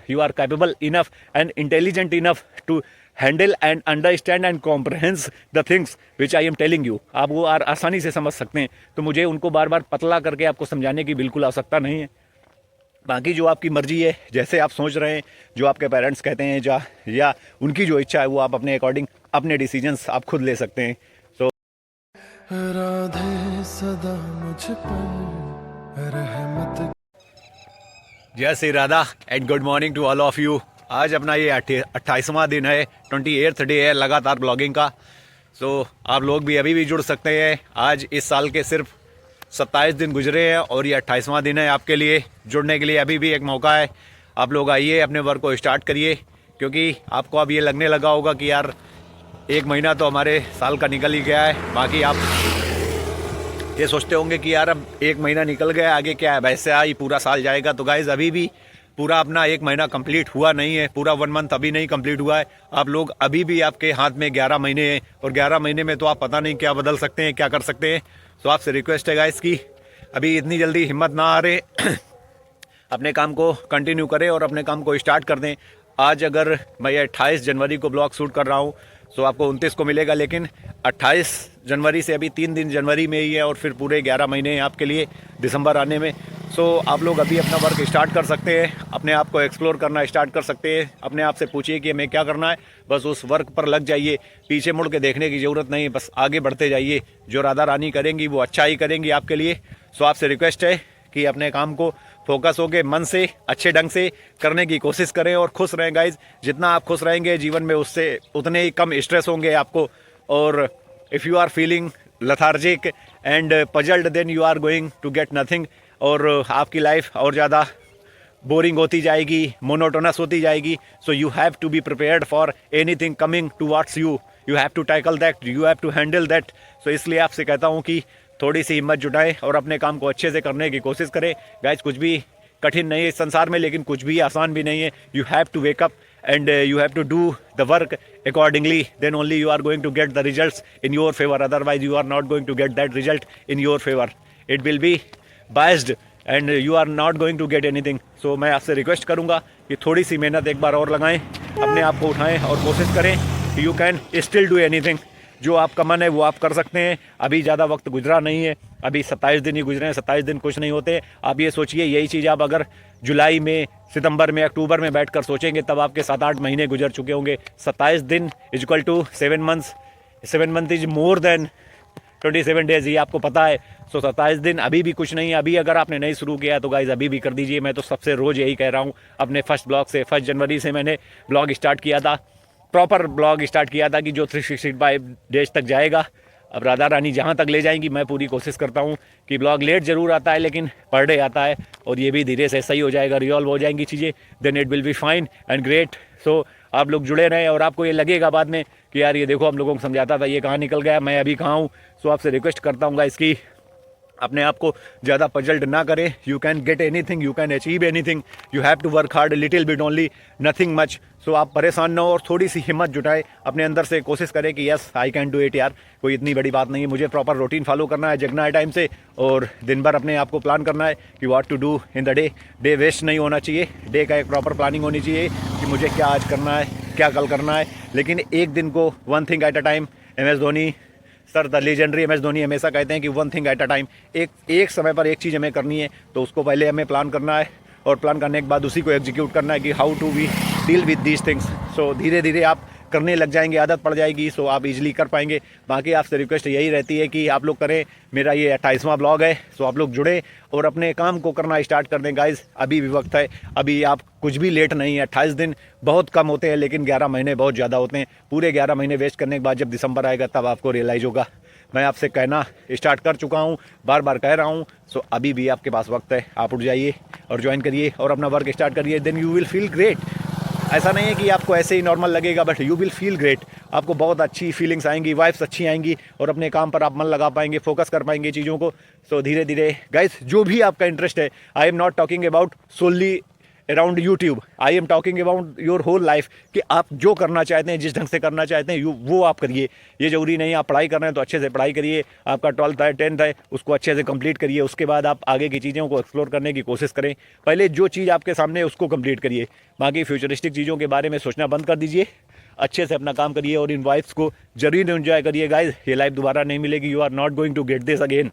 you are capable enough and intelligent enough to handle and understand and comprehend the things which I am telling you. आप वो आसानी से समझ सकते हैं, तो मुझे उनको बार बार पतला करके आपको समझाने की बिल्कुल आवश्यकता नहीं है। बाकी जो आपकी मर्जी है, जैसे आप सोच रहे हैं, जो आपके पेरेंट्स कहते हैं या उनकी जो इच्छा है, वो आप अपने अकॉर्डिंग अपने डिसीजंस आप खुद ले सकते हैं। सो राधे सदा मुझ पर रहमत। जय Shri Radha and good morning to all of you. आज अपना ये 28वां दिन है, 28th डे है लगातार ब्लॉगिंग का। सो आप लोग भी अभी भी जुड़ सकते हैं। आज इस साल के सिर्फ 27 दिन गुजरे हैं और ये 28वां दिन है आपके लिए। जुड़ने के लिए अभी भी एक मौका है। आप लोग आइए, अपने वर्क को स्टार्ट करिए, क्योंकि आपको अब ये लगने लगा होगा कि यार एक महीना तो हमारे साल का निकल ही गया है। बाकी आप ये सोचते होंगे कि यार अब एक महीना निकल गया, आगे क्या है, वैसे ही पूरा साल जाएगा। तो गाइज अभी भी पूरा अपना एक महीना कंप्लीट हुआ नहीं है, पूरा 1 मंथ अभी नहीं कंप्लीट हुआ है। आप लोग अभी भी, आपके हाथ में 11 महीने हैं और 11 महीने में तो आप पता नहीं क्या बदल सकते हैं, क्या कर सकते हैं। तो आपसे रिक्वेस्ट है गाइज कि अभी इतनी जल्दी हिम्मत ना हारे, अपने काम को कंटिन्यू करें और अपने काम को स्टार्ट कर दें। आज अगर मैं 28 जनवरी को ब्लॉग शूट कर रहा हूँ तो आपको 29 को मिलेगा, लेकिन 28 जनवरी से अभी 3 दिन जनवरी में ही है और फिर पूरे 11 महीने हैं आपके लिए दिसंबर आने में। सो आप लोग अभी अपना वर्क स्टार्ट कर सकते हैं, अपने आप को एक्सप्लोर करना स्टार्ट कर सकते हैं। अपने आप से पूछिए कि हमें क्या करना है, बस उस वर्क पर लग जाइए। पीछे मुड़ के देखने की ज़रूरत नहीं, बस आगे बढ़ते जाइए। जो राधा रानी करेंगी वो अच्छा ही करेंगी आपके लिए। सो आपसे रिक्वेस्ट है कि अपने काम को फोकस होकर मन से अच्छे ढंग से करने की कोशिश करें और खुश रहें गाइज। जितना आप खुश रहेंगे जीवन में, उससे उतने ही कम स्ट्रेस होंगे आपको। और if you are feeling lethargic and puzzled, then you are going to get nothing. और आपकी लाइफ और ज़्यादा बोरिंग होती जाएगी, मोनोटोनस होती जाएगी। So you have to be prepared for anything coming towards you. You have to tackle that, you have to handle that. So इसलिए आपसे कहता हूँ कि थोड़ी सी हिम्मत जुटाएं और अपने काम को अच्छे से करने की कोशिश करें। गाइज कुछ भी कठिन नहीं है इस संसार में, लेकिन कुछ भी आसान भी नहीं है। You have to wake up and you have to do the work accordingly, then only you are going to get the results in your favor. Otherwise you are not going to get that result in your favor. It will be biased and you are not going to get anything. So मैं आपसे request करूँगा कि थोड़ी सी मेहनत एक बार और लगाएं, अपने आप को उठाएं और कोशिश करें कि you can still do anything. जो आपका मन है वो आप कर सकते हैं। अभी ज़्यादा वक्त गुजरा नहीं है, अभी 27 दिन ही गुजरे हैं। 27 दिन कुछ नहीं होते। आप ये सोचिए, यही चीज़ आप अगर जुलाई में, सितंबर में, अक्टूबर में बैठकर सोचेंगे तब आपके 7-8 महीने गुजर चुके होंगे। 27 दिन is equal to 7 months. 7 month is more than 27 days, ये आपको पता है। सो 27 दिन अभी भी कुछ नहीं है। अभी अगर आपने नहीं शुरू किया तो गाइज अभी भी कर दीजिए। मैं तो सबसे रोज़ यही कह रहा हूँ। अपने फर्स्ट ब्लॉग से, 1 जनवरी से मैंने ब्लॉग स्टार्ट किया था, प्रॉपर ब्लॉग स्टार्ट किया था कि जो 365 डेज तक जाएगा। अब राधा रानी जहाँ तक ले जाएंगी, मैं पूरी कोशिश करता हूँ कि ब्लॉग लेट ज़रूर आता है लेकिन पर डे आता है, और ये भी धीरे से सही हो जाएगा, रिजॉल्व हो जाएंगी चीज़ें, then it will be fine and great. So आप लोग जुड़े रहें और आपको ये लगेगा बाद में कि यार ये देखो हम लोगों को समझाता था, ये कहाँ निकल गया, मैं अभी कहाँ हूँ। सो आपसे रिक्वेस्ट करता हूँ इसकी अपने आप को ज़्यादा पजल्ड ना करें। You can get anything, you can achieve anything, you have to work hard little bit only, nothing much. So आप परेशान ना हो और थोड़ी सी हिम्मत जुटाएं, अपने अंदर से कोशिश करें कि yes I can do it. यार कोई इतनी बड़ी बात नहीं है, मुझे प्रॉपर रूटीन फॉलो करना है, जगना है टाइम से और दिन भर अपने आप को प्लान करना है कि what to do in the day. Day waste नहीं होना चाहिए, डे का एक प्रॉपर प्लानिंग होनी चाहिए कि मुझे क्या आज करना है, क्या कल करना है। लेकिन एक दिन को, one thing at a time. MS Dhoni sir, the legendary MS Dhoni हमेशा कहते हैं कि 1 थिंग एट अ टाइम। एक समय पर एक चीज़ हमें करनी है, तो उसको पहले हमें प्लान करना है और प्लान करने के बाद उसी को एग्जीक्यूट करना है कि how to we deal with these things. So धीरे धीरे आप करने लग जाएंगे, आदत पड़ जाएगी, सो आप इजीली कर पाएंगे। बाकी आपसे रिक्वेस्ट यही रहती है कि आप लोग करें। मेरा ये 28वां ब्लॉग है, सो आप लोग जुड़े और अपने काम को करना स्टार्ट कर दें गाइज। अभी भी वक्त है, अभी आप कुछ भी लेट नहीं है। 28 दिन बहुत कम होते हैं लेकिन 11 महीने बहुत ज़्यादा होते हैं। पूरे 11 महीने वेस्ट करने के बाद जब दिसंबर आएगा तब आपको रियलाइज़ होगा। मैं आपसे कहना स्टार्ट कर चुका हूँ, बार बार कह रहा हूँ। सो अभी भी आपके पास वक्त है, आप उठ जाइए और ज्वाइन करिए और अपना वर्क स्टार्ट करिए, then you will feel great. ऐसा नहीं है कि आपको ऐसे ही नॉर्मल लगेगा, but you will feel great. आपको बहुत अच्छी फीलिंग्स आएंगी, वाइब्स अच्छी आएंगी और अपने काम पर आप मन लगा पाएंगे, फोकस कर पाएंगे चीज़ों को। सो धीरे धीरे गाइस, जो भी आपका इंटरेस्ट है, I am not talking about solely around YouTube, I am talking about your whole life, कि आप जो करना चाहते हैं, जिस ढंग से करना चाहते हैं वो आप करिए। ये जरूरी नहीं आप पढ़ाई कर रहे हैं तो अच्छे से पढ़ाई करिए, आपका 12th है 10th है उसको अच्छे से कंप्लीट करिए, उसके बाद आप आगे की चीज़ों को एक्सप्लोर करने की कोशिश करें। पहले जो चीज़ आपके सामने है उसको कंप्लीट करिए, बाकी फ्यूचरिस्टिक चीज़ों के बारे में सोचना बंद कर दीजिए, अच्छे से अपना काम करिए और इन वाइफ्स को जरूर एंजॉय करिए गाइज। ये लाइफ दोबारा नहीं मिलेगी, you are not going to get this again.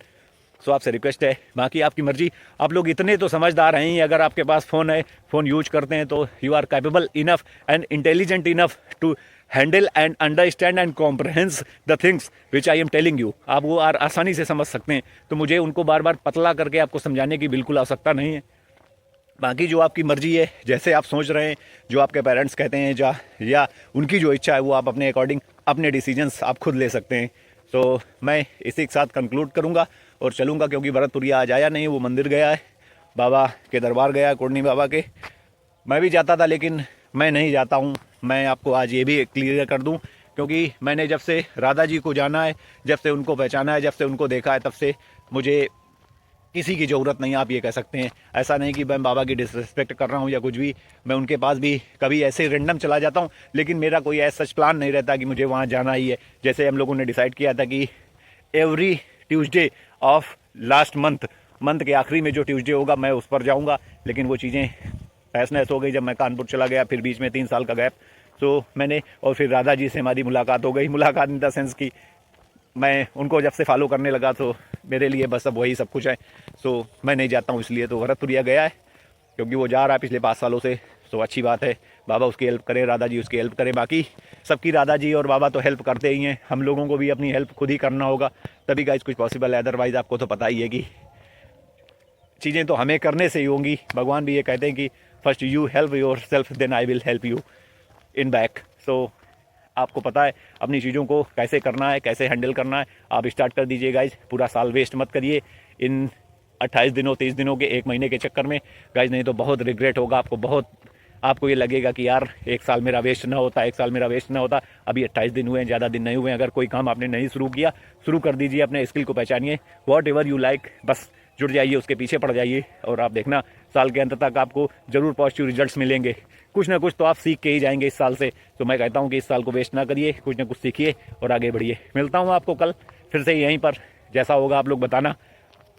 So आपसे रिक्वेस्ट है, बाकी आपकी मर्जी। आप लोग इतने तो समझदार हैं, अगर आपके पास फ़ोन है, फ़ोन यूज करते हैं, तो you are capable enough and intelligent enough to handle and understand and comprehend the things which I am telling you. आप वो आसानी से समझ सकते हैं, तो मुझे उनको बार बार पतला करके आपको समझाने की बिल्कुल आवश्यकता नहीं है। बाकी जो आपकी मर्जी है, जैसे आप सोच रहे हैं, जो आपके पेरेंट्स कहते हैं या उनकी जो इच्छा है, वो आप अपने अकॉर्डिंग अपने डिसीजंस आप खुद ले सकते हैं। तो मैं इसी के साथ कंक्लूड करूंगा और चलूंगा, क्योंकि भरतपुरिया आज आया नहीं, वो मंदिर गया है, बाबा के दरबार गया है, कोडनी बाबा के। मैं भी जाता था लेकिन मैं नहीं जाता हूँ। मैं आपको आज ये भी क्लियर कर दूँ, क्योंकि मैंने जब से राधा जी को जाना है, जब से उनको पहचाना है, जब से उनको देखा है, तब से मुझे किसी की ज़रूरत नहीं, आप ये कह सकते हैं। ऐसा नहीं कि मैं बाबा की डिसरिस्पेक्ट कर रहा हूँ या कुछ भी, मैं उनके पास भी कभी ऐसे रेंडम चला जाता हूँ, लेकिन मेरा कोई ऐसा सच प्लान नहीं रहता कि मुझे वहाँ जाना ही है। जैसे हम लोगों ने डिसाइड किया था कि every Tuesday of last month के आखिरी में जो ट्यूसडे होगा मैं उस पर जाऊँगा, लेकिन वो चीज़ें तहस नहस हो गई जब मैं कानपुर चला गया, फिर बीच में 3 साल का गैप। तो मैंने, और फिर राधा जी से हमारी मुलाकात हो गई, मुलाकात इन द सेंस की मैं उनको जब से फॉलो करने लगा तो मेरे लिए बस अब वही सब कुछ है। सो मैं नहीं जाता हूँ, इसलिए तो भरतपुरिया गया है, क्योंकि वो जा रहा है पिछले 5 सालों से। सो अच्छी बात है, बाबा उसकी हेल्प करें, राधा जी उसकी हेल्प करें। बाकी सबकी राधा जी और बाबा तो हेल्प करते ही हैं, हम लोगों को भी अपनी हेल्प खुद ही करना होगा, तभी गाइस कुछ पॉसिबल है। अदरवाइज़ आपको तो पता ही है कि चीज़ें तो हमें करने से ही होंगी। भगवान भी ये कहते हैं कि first you help yourself then I will help you in back. So आपको पता है अपनी चीज़ों को कैसे करना है, कैसे हैंडल करना है, आप स्टार्ट कर दीजिए गाइज। पूरा साल वेस्ट मत करिए इन 28 दिनों 30 दिनों के 1 महीने के चक्कर में गाइज, नहीं तो बहुत रिग्रेट होगा आपको। आपको ये लगेगा कि यार 1 साल मेरा वेस्ट ना होता, 1 साल मेरा वेस्ट ना होता। अभी 28 दिन हुए हैं, ज़्यादा दिन नहीं हुए हैं। अगर कोई काम आपने नहीं शुरू किया, शुरू कर दीजिए, अपने स्किल को पहचानिए, वॉट एवर यू लाइक, बस जुड़ जाइए, उसके पीछे पड़ जाइए, और आप देखना साल के अंत तक आपको ज़रूर पॉजिटिव रिजल्ट्स मिलेंगे। कुछ ना कुछ तो आप सीख के ही जाएंगे इस साल से। तो मैं कहता हूँ कि इस साल को वेस्ट ना करिए, कुछ ना कुछ सीखिए और आगे बढ़िए। मिलता हूँ आपको कल फिर से यहीं पर, जैसा होगा आप लोग बताना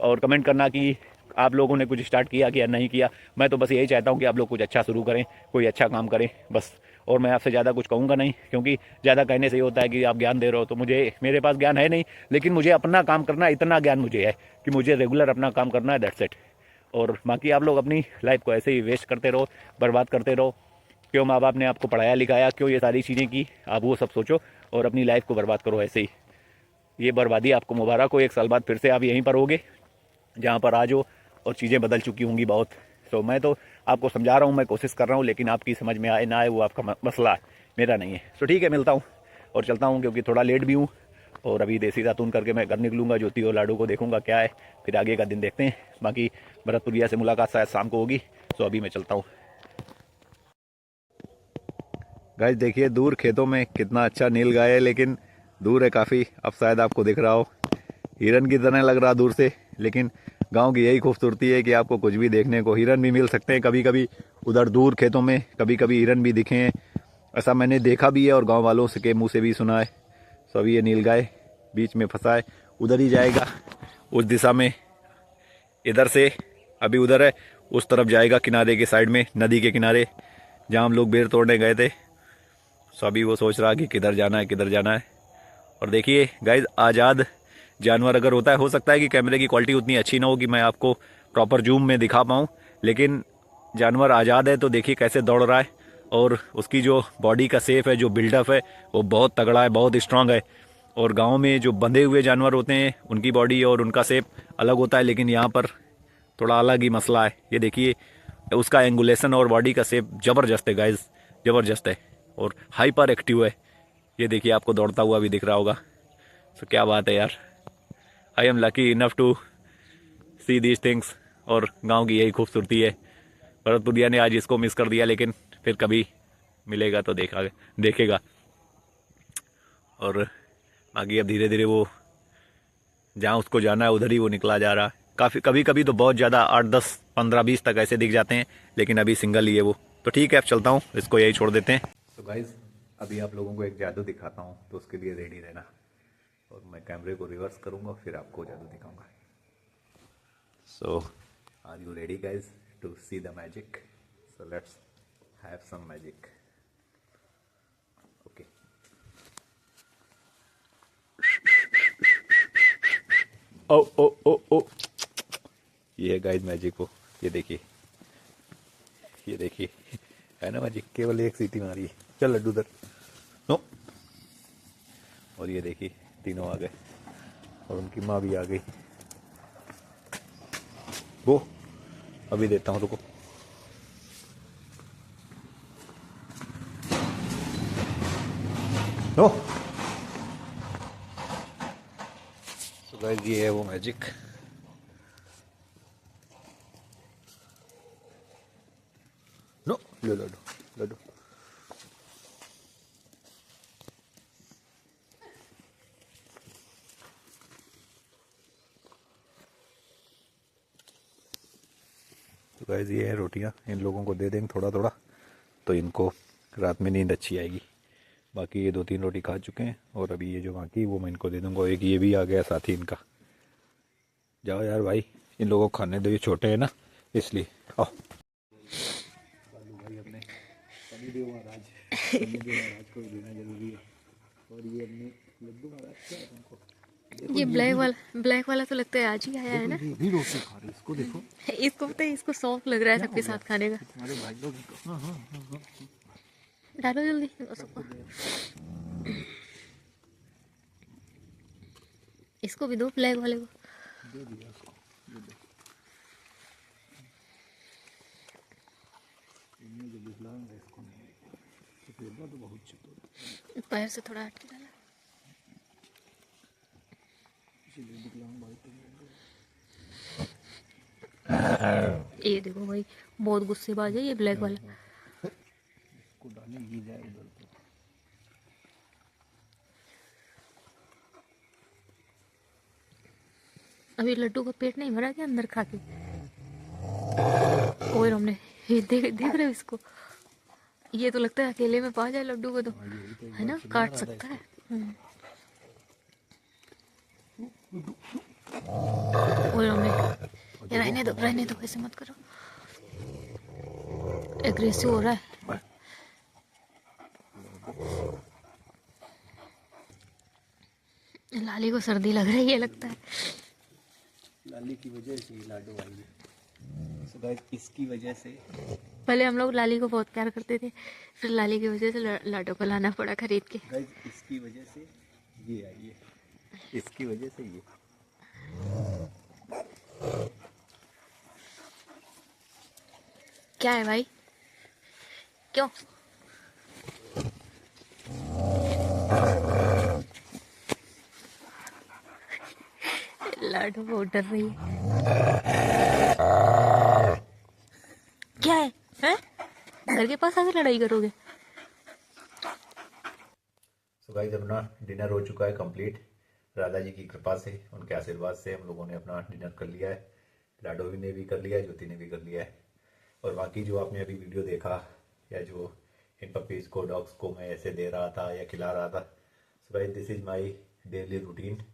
और कमेंट करना कि आप लोगों ने कुछ स्टार्ट किया कि या नहीं किया। मैं तो बस यही चाहता हूँ कि आप लोग कुछ अच्छा शुरू करें, कोई अच्छा काम करें बस। और मैं आपसे ज़्यादा कुछ कहूँगा नहीं, क्योंकि ज़्यादा कहने से ये होता है कि आप ज्ञान दे रहे हो, तो मेरे पास ज्ञान है नहीं, लेकिन मुझे अपना काम करना, इतना ज्ञान मुझे है कि मुझे रेगुलर अपना काम करना है, दैट्स इट। और बाकी आप लोग अपनी लाइफ को ऐसे ही वेस्ट करते रहो, बर्बाद करते रहो। क्यों माँ बाप ने आपको पढ़ाया लिखाया, क्यों ये सारी चीज़ें की, आप वो सब सोचो और अपनी लाइफ को बर्बाद करो ऐसे ही। ये बर्बादी आपको मुबारक हो, 1 साल बाद फिर से आप यहीं पर होगे जहाँ पर आज हो, और चीज़ें बदल चुकी होंगी बहुत। तो मैं तो आपको समझा रहा हूँ, मैं कोशिश कर रहा हूँ, लेकिन आपकी समझ में आए ना आए वो आपका मसला है, मेरा नहीं है। तो ठीक है, मिलता हूँ और चलता हूँ, क्योंकि थोड़ा लेट भी हूँ। और अभी देसी दातून करके मैं घर निकलूँगा, ज्योति और लाडू को देखूँगा क्या है, फिर आगे का दिन देखते हैं। बाकी भरतपुरिया से मुलाकात शायद शाम को होगी। तो अभी मैं चलता हूँ। गाइस देखिए दूर खेतों में कितना अच्छा नील गाय है, लेकिन दूर है काफ़ी। अब शायद आपको दिख रहा हो, हिरन की तरह लग रहा दूर से, लेकिन गांव की यही खूबसूरती है कि आपको कुछ भी देखने को, हिरन भी मिल सकते हैं कभी कभी उधर दूर खेतों में, कभी कभी हिरन भी दिखे हैं। ऐसा मैंने देखा भी है और गांव वालों से के मुंह से भी सुना है। तो अभी ये नीलगाय बीच में फंसा है, उधर ही जाएगा, उस दिशा में, इधर से अभी उधर है, उस तरफ जाएगा किनारे के साइड में, नदी के किनारे जहाँ हम लोग बेर तोड़ने गए थे। सो अभी वो सोच रहा कि किधर जाना है, किधर जाना है। और देखिए गाइज, आज़ाद जानवर अगर होता है, हो सकता है कि कैमरे की क्वालिटी उतनी अच्छी ना हो कि मैं आपको प्रॉपर जूम में दिखा पाऊँ, लेकिन जानवर आज़ाद है तो देखिए कैसे दौड़ रहा है, और उसकी जो बॉडी का शेप है, जो बिल्डअप है, वो बहुत तगड़ा है, बहुत स्ट्रांग है। और गांव में जो बंधे हुए जानवर होते हैं उनकी बॉडी और उनका शेप अलग होता है, लेकिन यहाँ पर थोड़ा अलग ही मसला है। ये देखिए उसका एंगुलेशन और बॉडी का शेप ज़बरदस्त है गाइज, ज़बरदस्त है, और हाइपर एक्टिव है। ये देखिए आपको दौड़ता हुआ भी दिख रहा होगा। तो क्या बात है यार, I am lucky enough to see these things. और गांव की यही खूबसूरती है। भरतपुरिया ने आज इसको मिस कर दिया, लेकिन फिर कभी मिलेगा तो देखेगा। और बाकी अब धीरे धीरे वो जहाँ उसको जाना है उधर ही वो निकला जा रहा है। कभी कभी तो बहुत ज़्यादा 8, 10, 15, 20 तक ऐसे दिख जाते हैं, लेकिन अभी सिंगल ही है वो। तो ठीक है, अब चलता हूँ, इसको यही छोड़ देते हैं। तो गाइज, अभी आप लोगों को एक जादू दिखाता हूँ, तो उसके लिए रेडी रहना। और मैं कैमरे को रिवर्स करूँगा, फिर आपको जादू दिखाऊंगा। So are you ready guys to see the magic? So let's have some magic. Okay, oh oh oh oh, ये है गाइज मैजिक वो। ये देखिए, ये देखिए, है ना मैजिक? केवल एक सीटी मारी। चल लड्डू उधर, नो। और ये देखिए, तीनों आ गए और उनकी माँ भी आ गई। वो अभी देता हूँ, रुको। नो। सो गाइस, ये है वो मैजिक। नो, लो लड्डू, लड्डू। तो गाइस, ये है रोटियां। इन लोगों को दे देंगे थोड़ा थोड़ा, तो इनको रात में नींद अच्छी आएगी। बाकी ये 2-3 रोटी खा चुके हैं, और अभी ये जो बाकी वो मैं इनको दे दूंगा। एक ये भी आ गया साथी इनका। जाओ यार भाई, इन लोगों को खाने दो, ये छोटे हैं ना, इसलिए। आओ भाई, अपने शनिदेव महाराज, शनिदेव महाराज को भी देना जरूरी है। और ये अपने लड्डू महाराज क्या है उनको। ये ब्लैक वाला तो लगता है आज ही आया है ना। ये भी रोटी खा रहे, इसको देखो। इसको पता है, इसको शौक लग रहा है सबके साथ खाने का। तुम्हारे भाई लोग। हाँ हाँ हाँ हाँ। डालो जल्दी उसको। इसको भी दो, ब्लैक वाले को। दे दिया उसको, दे दो। इनमें जो विकलांग है इसको नहीं देगा, तो फिर तो बहुत चतुर। पैर से थोड़ा हट के डाला। इसीलिए विकलांग भाई तुम। ये देखो भाई, बहुत गुस्सेबाज है ये ब्लैक वाला। इसको डालें, गिर जाए उधर तो। अभी लड्डू का पेट नहीं भरा क्या अंदर खा के? और हमने ये देख रहे हो इसको? ये तो लगता है अकेले में पा जाए लड्डू को, तो है ना, काट सकता है। और हमने ये रहने दो, ऐसे मत करो। एग्रेसिव हो रहा है। लाली को सर्दी लग रही है लगता है। लाली की वजह से लाडो आई है। सो गाइस, इसकी वजह से पहले हम लोग लाली को बहुत प्यार करते थे, फिर लाली की वजह से लाडो को लाना पड़ा खरीद के। गाइस, इसकी वजह से ये आई है, इसकी वजह से ये। क्या है भाई, क्यों? लाडो बहुत डर रही है। क्या है, हैं? घर के पास आके लड़ाई करोगे? सो गाइस, अपना डिनर हो चुका है कंप्लीट। राधा जी की कृपा से, उनके आशीर्वाद से हम लोगों ने अपना डिनर कर लिया है। लाडो ने भी कर लिया है, ज्योति ने भी कर लिया है। और बाकी जो आपने अभी वीडियो देखा, या जो इन पपीज़ को, डॉग्स को मैं ऐसे दे रहा था या खिला रहा था, so guys, this is my daily routine.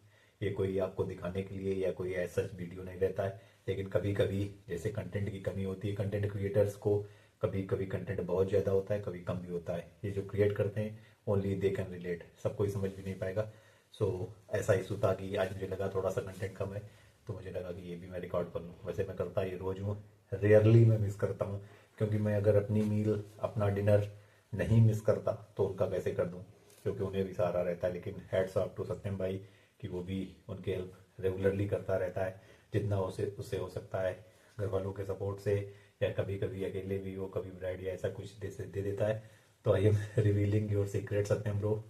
ये कोई आपको दिखाने के लिए या कोई ऐसा वीडियो नहीं रहता है, लेकिन कभी कभी जैसे कंटेंट की कमी होती है कंटेंट क्रिएटर्स को, कभी कभी कंटेंट बहुत ज़्यादा होता है, कभी कम भी होता है। ये जो क्रिएट करते हैं, ओनली दे कैन रिलेट, सब कोई समझ भी नहीं पाएगा। सो ऐसा इशू था कि आज मुझे लगा थोड़ा सा कंटेंट कम है, तो मुझे लगा कि ये भी मैं रिकॉर्ड कर लूँ। वैसे मैं करता ये रोज़ हूँ, रेयरली मैं मिस करता हूँ, क्योंकि मैं अगर अपनी मील, अपना डिनर नहीं मिस करता तो उनका कैसे कर दूँ, क्योंकि उन्हें भी सहारा रहता है। लेकिन हैट्स ऑफ टू सत्यम भाई कि वो भी उनकी हेल्प रेगुलरली करता रहता है, जितना उससे हो सकता है, घर वालों के सपोर्ट से, या कभी कभी अकेले भी वो कभी ब्राइड या ऐसा कुछ दे देता है। तो I am revealing your secret Satyam bro,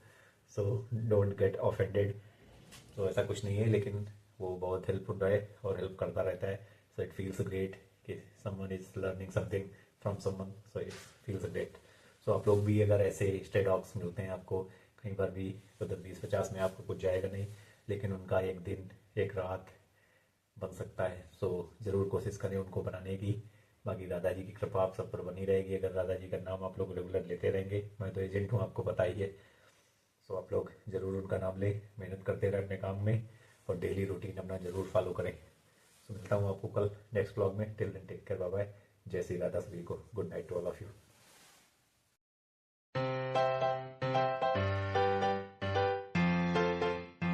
so don't get offended. तो ऐसा कुछ नहीं है, लेकिन वो बहुत हेल्पफुल रहे और हेल्प करता रहता है। सो इट फील्स ग्रेट कि someone is learning something from someone, so it feels great. So आप लोग भी अगर ऐसे स्टे डॉग्स मिलते हैं आपको कहीं पर भी, तो 10, 20, 50 में आपको कुछ जाएगा नहीं, लेकिन उनका एक दिन, एक रात बन सकता है। सो ज़रूर कोशिश करें उनको बनाने की। बाकी राधा जी की कृपा आप सब पर बनी रहेगी अगर राधा जी का नाम आप लोग रेगुलर लेते रहेंगे। मैं तो एजेंट हूँ, आपको पता ही है। सो आप लोग ज़रूर उनका नाम लें, मेहनत करते रहें अपने काम में और डेली रूटीन अपना ज़रूर फॉलो करें। सो मिलता हूँ आपको कल नेक्स्ट ब्लॉग में। Till then take care, bye bye. जय श्री राधा सभी को। Good night to all of you.